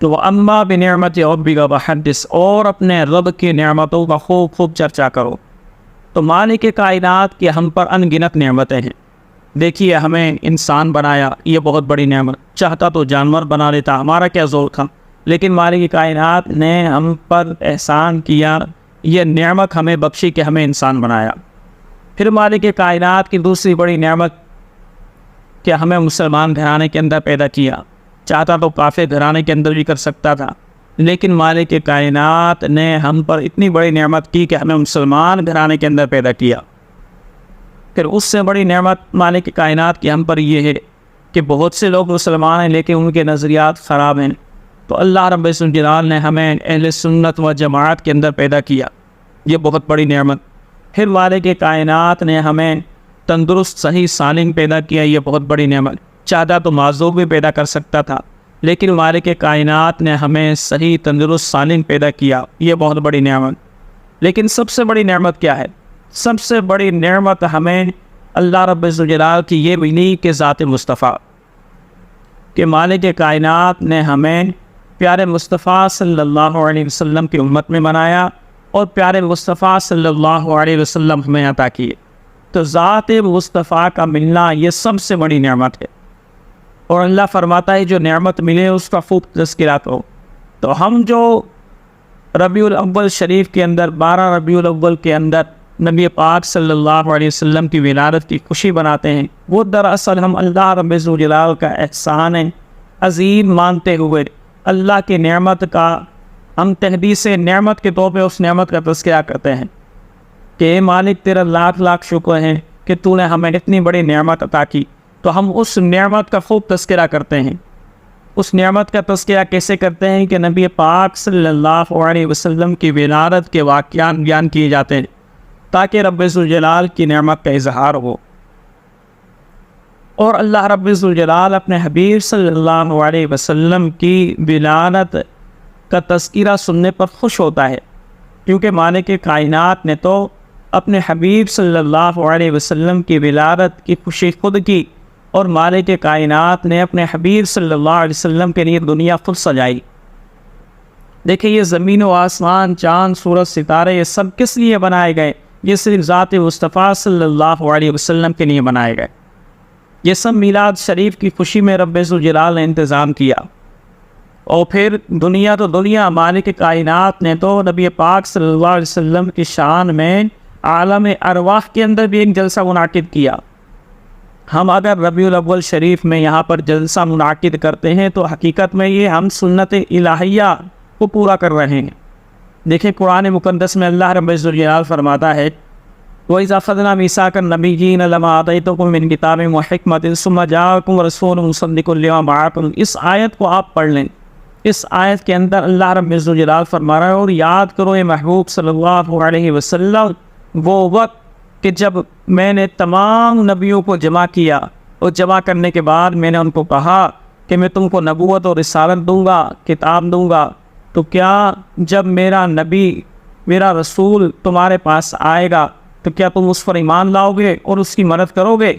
تو اما بنعمت ربک فحدث، اور اپنے رب کی نعمتوں کا خوب خوب چرچا کرو۔ تو مالک کائنات کی ہم پر ان گنت نعمتیں ہیں۔ دیکھیے ہمیں انسان بنایا، یہ بہت بڑی نعمت، چاہتا تو جانور بنا لیتا، ہمارا کیا زور تھا، لیکن مالک کائنات نے ہم پر احسان کیا، یہ نعمت ہمیں بخشی کہ ہمیں انسان بنایا۔ پھر مالک کائنات کی دوسری بڑی نعمت کہ ہمیں مسلمان گھرانے کے اندر پیدا کیا، چاہتا تو کافر گھرانے کے اندر بھی کر سکتا تھا، لیکن مالک کائنات نے ہم پر اتنی بڑی نعمت کی کہ ہمیں مسلمان گھرانے کے اندر پیدا کیا۔ پھر اس سے بڑی نعمت مالک کائنات کی ہم پر یہ ہے کہ بہت سے لوگ مسلمان ہیں لیکن ان کے نظریات خراب ہیں، تو اللہ رب الجلال نے ہمیں اہل سنت و جماعت کے اندر پیدا کیا، یہ بہت بڑی نعمت۔ پھر مالک کائنات نے ہمیں تندرست صحیح سالم پیدا کیا، یہ بہت بڑی نعمت، چاہتا تو معذور بھی پیدا کر سکتا تھا، لیکن مالک کائنات نے ہمیں صحیح تندرست سالم پیدا کیا، یہ بہت بڑی نعمت۔ لیکن سب سے بڑی نعمت کیا ہے؟ سب سے بڑی نعمت ہمیں اللہ رب الجلال کی یہ ملی کہ ذات مصطفیٰ، کہ مالک کائنات نے ہمیں پیارے مصطفیٰ صلی اللہ علیہ وسلم کی امت میں بنایا اور پیارے مصطفیٰ صلی اللہ علیہ وسلم ہمیں عطا کیے۔ تو ذات مصطفیٰ کا ملنا یہ سب سے بڑی نعمت ہے، اور اللہ فرماتا ہے جو نعمت ملے اس کا خوب تذکرہ کرو۔ تو ہم جو ربیع الاول شریف کے اندر 12 ربیع الاول کے اندر نبی پاک صلی اللہ علیہ وسلم کی ولادت کی خوشی مناتے ہیں، وہ دراصل ہم اللہ رب الجلال کا احسان عظیم مانتے ہوئے اللہ کی نعمت کا ہم تحدیث نعمت کے طور پہ اس نعمت کا تذکرہ کرتے ہیں کہ اے مالک تیرا لاکھ لاکھ شکر ہے کہ تو نے ہمیں اتنی بڑی نعمت عطا کی۔ تو ہم اس نعمت کا خوب تذکرہ کرتے ہیں۔ اس نعمت کا تذکرہ کیسے کرتے ہیں کہ نبی پاک صلی اللہ علیہ وسلم کی ولادت کے واقعات بیان کیے جاتے ہیں تاکہ رب الجلال کی نعمت کا اظہار ہو، اور اللہ رب الجلال اپنے حبیب صلی اللہ علیہ وسلم کی ولادت کا تذکرہ سننے پر خوش ہوتا ہے، کیونکہ مالک کائنات نے تو اپنے حبیب صلی اللہ علیہ وسلم کی ولادت کی خوشی خود کی، اور مالک کائنات نے اپنے حبیب صلی اللہ علیہ وسلم کے لیے دنیا خود سجائی۔ دیکھیں یہ زمین و آسمان، چاند، سورج، ستارے، یہ سب کس لیے بنائے گئے؟ یہ صرف ذات مصطفیٰ صلی اللہ علیہ وسلم کے لیے بنائے گئے۔ یہ سب میلاد شریف کی خوشی میں رب الجلال نے انتظام کیا۔ اور پھر دنیا تو دنیا، مالک کائنات نے تو نبی پاک صلی اللہ علیہ وسلم کی شان میں عالم ارواح کے اندر بھی ایک جلسہ منعقد کیا۔ ہم اگر ربیع الاول شریف میں یہاں پر جلسہ منعقد کرتے ہیں تو حقیقت میں یہ ہم سنت الہیہ کو پورا کر رہے ہیں۔ دیکھیں قرآن مقدس میں اللہ رب الجلال فرماتا ہے وَإِذَا أَخَذْنَا مِيثَاقَ النَّبِيِّينَ لَمَا آتَيْتُكُم مِّن كِتَابٍ وَحِكْمَةٍ ثُمَّ جَاءَكُمْ رَسُولٌ مُصَدِّقٌ لِّمَا مَعَكُمْ، اس آیت کو آپ پڑھ لیں۔ اس آیت کے اندر اللہ رب الجلال فرما رہا ہے اور یاد کرو اے محبوب صلی اللہ علیہ وسلم وہ وقت کہ جب میں نے تمام نبیوں کو جمع کیا، اور جمع کرنے کے بعد میں نے ان کو کہا کہ میں تم کو نبوت اور رسالت دوں گا، کتاب دوں گا، تو کیا جب میرا نبی، میرا رسول تمہارے پاس آئے گا تو کیا تم اس پر ایمان لاؤ گے اور اس کی مدد کرو گے؟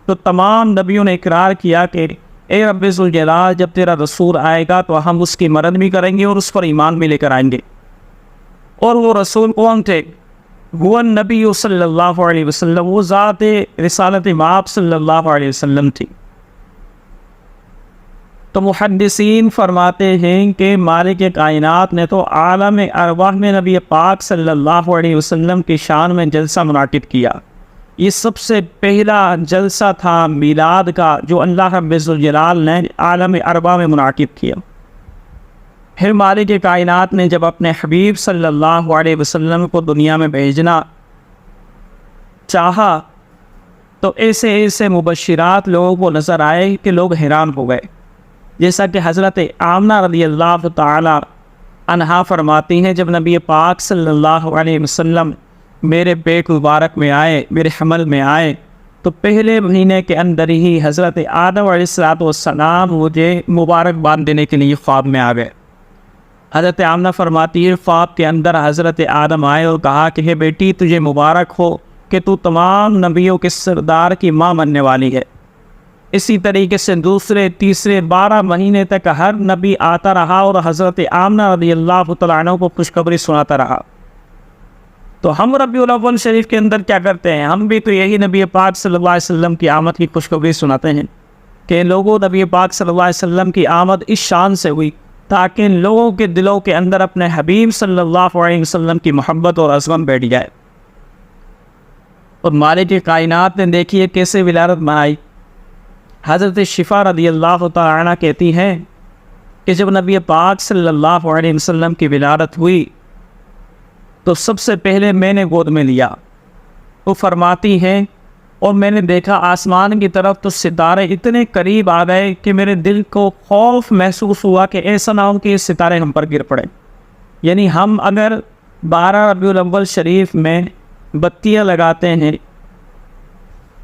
تو تمام نبیوں نے اقرار کیا کہ اے رب الجلال جب تیرا رسول آئے گا تو ہم اس کی مدد بھی کریں گے اور اس پر ایمان بھی لے کر آئیں گے۔ اور وہ رسول کون تھے؟ وہ النبی صلی اللہ علیہ وسلم، وہ ذات رسالت مآب صلی اللہ علیہ وسلم تھی۔ تو محدثین فرماتے ہیں کہ مالک کائنات نے تو عالم ارواح میں نبی پاک صلی اللہ علیہ وسلم کی شان میں جلسہ منعقد کیا۔ یہ سب سے پہلا جلسہ تھا میلاد کا جو اللہ رب الجلال نے عالم ارواح میں منعقد کیا۔ پھر مالک کائنات نے جب اپنے حبیب صلی اللہ علیہ وسلم کو دنیا میں بھیجنا چاہا تو ایسے ایسے مبشرات لوگوں کو نظر آئے کہ لوگ حیران ہو گئے، جیسا کہ حضرت آمنہ رضی اللہ تعالی عنہا فرماتی ہیں جب نبی پاک صلی اللہ علیہ وسلم میرے پیٹ مبارک میں آئے، میرے حمل میں آئے، تو پہلے مہینے کے اندر ہی حضرت آدم علیہ السلام مجھے مبارکباد دینے کے لیے خواب میں آ گئے۔ حضرت آمنہ فرماتی ہے خواب کے اندر حضرت آدم آئے اور کہا کہ ہے بیٹی تجھے مبارک ہو کہ تو تمام نبیوں کے سردار کی ماں بننے والی ہے۔ اسی طریقے سے دوسرے تیسرے 12 مہینے تک ہر نبی آتا رہا اور حضرت آمنہ رضی اللہ تعالیٰ عنہ کو خوشخبری سناتا رہا۔ تو ہم ربیع الاول شریف کے اندر کیا کرتے ہیں؟ ہم بھی تو یہی نبی پاک صلی اللہ علیہ وسلم کی آمد کی خوشخبری سناتے ہیں کہ لوگوں، نبی پاک صلی اللہ علیہ وسلم کی آمد اس شان سے ہوئی تاکہ لوگوں کے دلوں کے اندر اپنے حبیب صلی اللہ علیہ وسلم کی محبت اور عظمت بیٹھ جائے۔ اور مالک کائنات نے دیکھیے کیسے ولادت منائی۔ حضرت شفا رضی اللہ تعالیٰ عنہ کہتی ہیں کہ جب نبی پاک صلی اللہ علیہ وسلم کی ولادت ہوئی تو سب سے پہلے میں نے گود میں لیا۔ وہ فرماتی ہیں اور میں نے دیکھا آسمان کی طرف تو ستارے اتنے قریب آ گئے کہ میرے دل کو خوف محسوس ہوا کہ ایسا نہ ہو کہ یہ ستارے ہم پر گر پڑیں۔ یعنی ہم اگر 12 ربیع الاول شریف میں بتیاں لگاتے ہیں،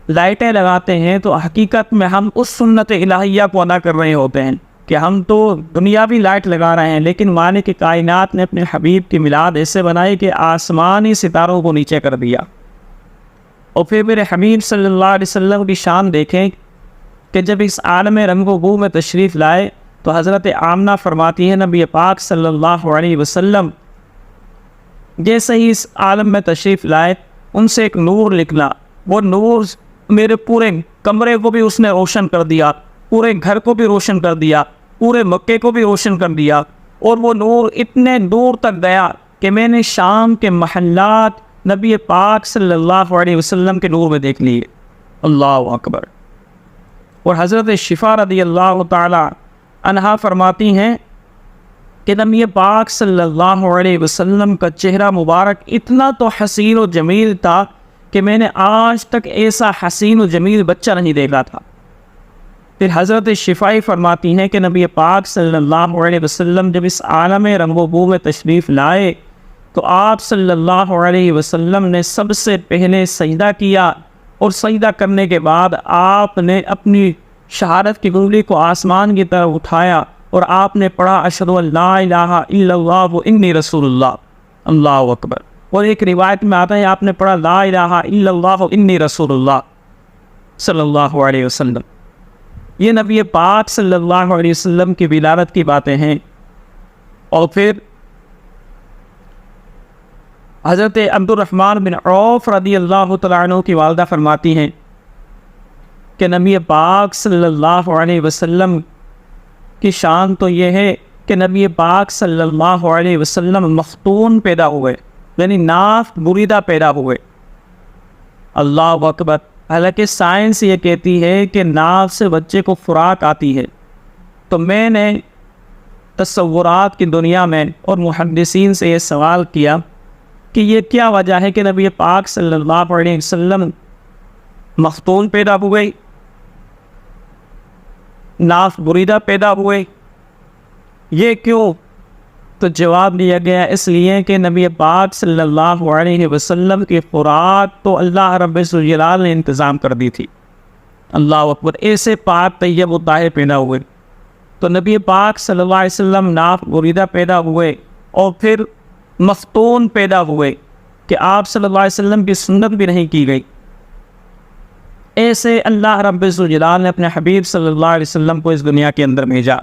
لائٹیں لگاتے ہیں، تو حقیقت میں ہم اس سنت الہیہ کو ادا کر رہے ہوتے ہیں کہ ہم تو دنیاوی لائٹ لگا رہے ہیں، لیکن مالک کائنات نے اپنے حبیب کی میلاد ایسے بنائی کہ آسمانی ستاروں کو نیچے کر دیا۔ اور پھر میرے حبیب صلی اللہ علیہ وسلم کی شان دیکھیں کہ جب اس عالم رنگ و بو میں تشریف لائے تو حضرت آمنہ فرماتی ہے نبی پاک صلی اللہ علیہ وسلم جیسے ہی اس عالم میں تشریف لائے ان سے ایک نور نکلا، وہ نور میرے پورے کمرے کو بھی اس نے روشن کر دیا، پورے گھر کو بھی روشن کر دیا، پورے مکے کو بھی روشن کر دیا، اور وہ نور اتنے دور تک گیا کہ میں نے شام کے محلات نبی پاک صلی اللہ علیہ وسلم کے نور میں دیکھ لیے۔ اللہ اکبر۔ اور حضرت شفا رضی اللہ تعالی عنہا فرماتی ہیں کہ نبی پاک صلی اللہ علیہ وسلم کا چہرہ مبارک اتنا تو حسین و جمیل تھا کہ میں نے آج تک ایسا حسین و جمیل بچہ نہیں دیکھا تھا۔ پھر حضرت شفائی فرماتی ہیں کہ نبی پاک صلی اللہ علیہ وسلم جب اس عالم رنگ و بو میں تشریف لائے تو آپ صلی اللہ علیہ وسلم نے سب سے پہلے سجدہ کیا، اور سجدہ کرنے کے بعد آپ نے اپنی شہادت کی انگلی کو آسمان کی طرف اٹھایا اور آپ نے پڑھا اشہد ان لا الہ الا اللہ و انی رسول اللہ۔ اللہ اکبر۔ اور ایک روایت میں آتا ہے آپ نے پڑھا لا الہ الا اللہ و انی رسول اللہ صلی اللہ علیہ وسلم۔ یہ نبی پاک صلی اللہ علیہ وسلم کی ولادت کی باتیں ہیں۔ اور پھر حضرت عبد الرحمن بن عوف رضی اللہ تعالیٰ عنہ کی والدہ فرماتی ہیں کہ نبی پاک صلی اللہ علیہ وسلم کی شان تو یہ ہے کہ نبی پاک صلی اللہ علیہ وسلم مختون پیدا ہوئے، یعنی ناف بریدہ پیدا ہوئے۔ اللہ اکبر۔ حالانکہ سائنس یہ کہتی ہے کہ ناف سے بچے کو خوراک آتی ہے، تو میں نے تصورات کی دنیا میں اور محدثین سے یہ سوال کیا کہ یہ کیا وجہ ہے کہ نبی پاک صلی اللہ علیہ وسلم مختون پیدا ہوئے، ناف بریدہ پیدا ہوئے، یہ کیوں؟ تو جواب دیا گیا اس لیے کہ نبی پاک صلی اللہ علیہ وسلم کی خوراک تو اللہ رب الجلال نے انتظام کر دی تھی۔ اللہ اکبر۔ ایسے پاک طیب و طاہر پیدا ہوئے، تو نبی پاک صلی اللہ علیہ وسلم ناف بریدہ پیدا ہوئے اور پھر مختون پیدا ہوئے کہ آپ صلی اللہ علیہ وسلم کی سنت بھی نہیں کی گئی۔ ایسے اللہ رب الجلال نے اپنے حبیب صلی اللہ علیہ وسلم کو اس دنیا کے اندر بھیجا۔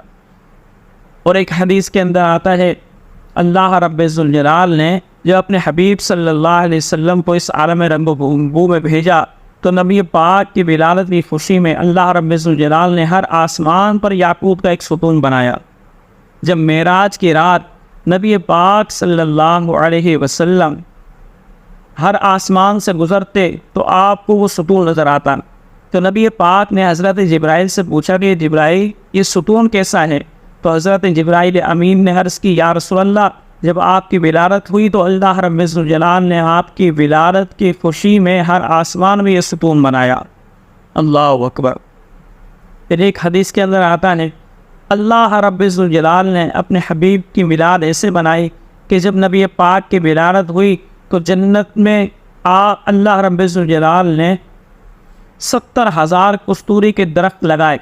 اور ایک حدیث کے اندر آتا ہے اللہ رب الجلال نے جب اپنے حبیب صلی اللہ علیہ وسلم کو اس عالم رنگ و بو میں بھیجا تو نبی پاک کی ولادت کی خوشی میں اللہ رب الجلال نے ہر آسمان پر یاقوت کا ایک ستون بنایا۔ جب معراج کی رات نبی پاک صلی اللہ علیہ وسلم ہر آسمان سے گزرتے تو آپ کو وہ ستون نظر آتا، تو نبی پاک نے حضرت جبرائیل سے پوچھا کہ جبرائیل یہ ستون کیسا ہے؟ تو حضرت جبرائیل امین نے عرض کی یا رسول اللہ جب آپ کی ولادت ہوئی تو اللہ رب الجلال نے آپ کی ولادت کی خوشی میں ہر آسمان میں یہ ستون بنایا۔ اللہ اکبر۔ پھر ایک حدیث کے اندر آتا ہے اللہ رب الجلال نے اپنے حبیب کی میلاد ایسے بنائی کہ جب نبی پاک کی ولادت ہوئی تو جنت میں اللہ رب الجلال نے 70,000 کستوری کے درخت لگائے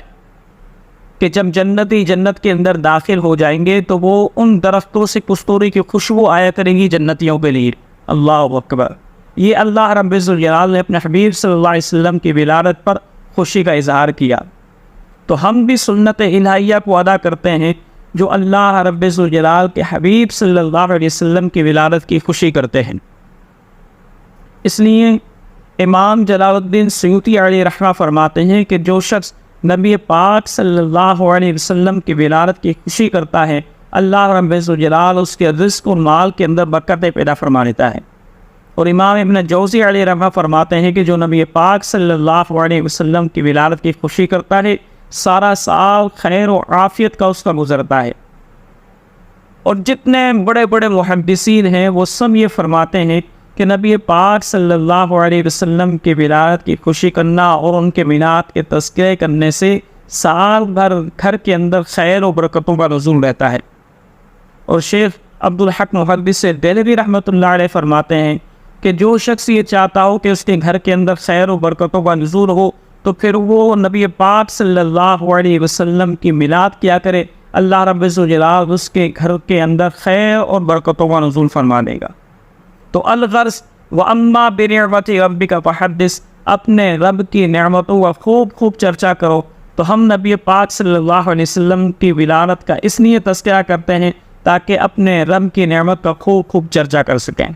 کہ جب جنتی جنت کے اندر داخل ہو جائیں گے تو وہ ان درختوں سے کستوری کی خوشبو آیا کرے گی جنتیوں کے لیے۔ اللہ اکبر۔ یہ اللہ رب الجلال نے اپنے حبیب صلی اللہ علیہ وسلم کی ولادت پر خوشی کا اظہار کیا۔ تو ہم بھی سنت الہیہ کو ادا کرتے ہیں جو اللہ رب ذوالجلال کے حبیب صلی اللہ علیہ وسلم کی ولادت کی خوشی کرتے ہیں۔ اس لیے امام جلال الدین سیوطی علیہ رحمہ فرماتے ہیں کہ جو شخص نبی پاک صلی اللہ علیہ وسلم کی ولادت کی خوشی کرتا ہے، اللہ رب ذوالجلال اس کے رزق و مال کے اندر برکتیں پیدا فرما دیتا ہے۔ اور امام ابن جوزی علیہ رحمہ فرماتے ہیں کہ جو نبی پاک صلی اللہ علیہ وسلم کی ولادت کی خوشی کرتا ہے، سارا سال خیر و عافیت کا اس کا گزرتا ہے۔ اور جتنے بڑے بڑے محدثین ہیں وہ سب یہ فرماتے ہیں کہ نبی پاک صلی اللہ علیہ وسلم کی ولادت کی خوشی کرنا اور ان کے مینات کے تذکرے کرنے سے سال بھر گھر کے اندر خیر و برکتوں کا نزول رہتا ہے۔ اور شیخ عبدالحق محدث دہلوی رحمۃ اللہ علیہ فرماتے ہیں کہ جو شخص یہ چاہتا ہو کہ اس کے گھر کے اندر خیر و برکتوں کا نزول ہو تو پھر وہ نبی پاک صلی اللہ علیہ وسلم کی میلاد کیا کرے، اللہ رب ذوالجلال اس کے گھر کے اندر خیر اور برکتوں کا نزول فرما دے گا۔ تو الغرض وَأَمَّا بِنِعْمَةِ رَبِّكَ فَحَدِّثْ، اپنے رب کی نعمتوں کا خوب چرچا کرو۔ تو ہم نبی پاک صلی اللہ علیہ وسلم کی ولادت کا اس لیے تذکرہ کرتے ہیں تاکہ اپنے رب کی نعمت کا خوب چرچا کر سکیں۔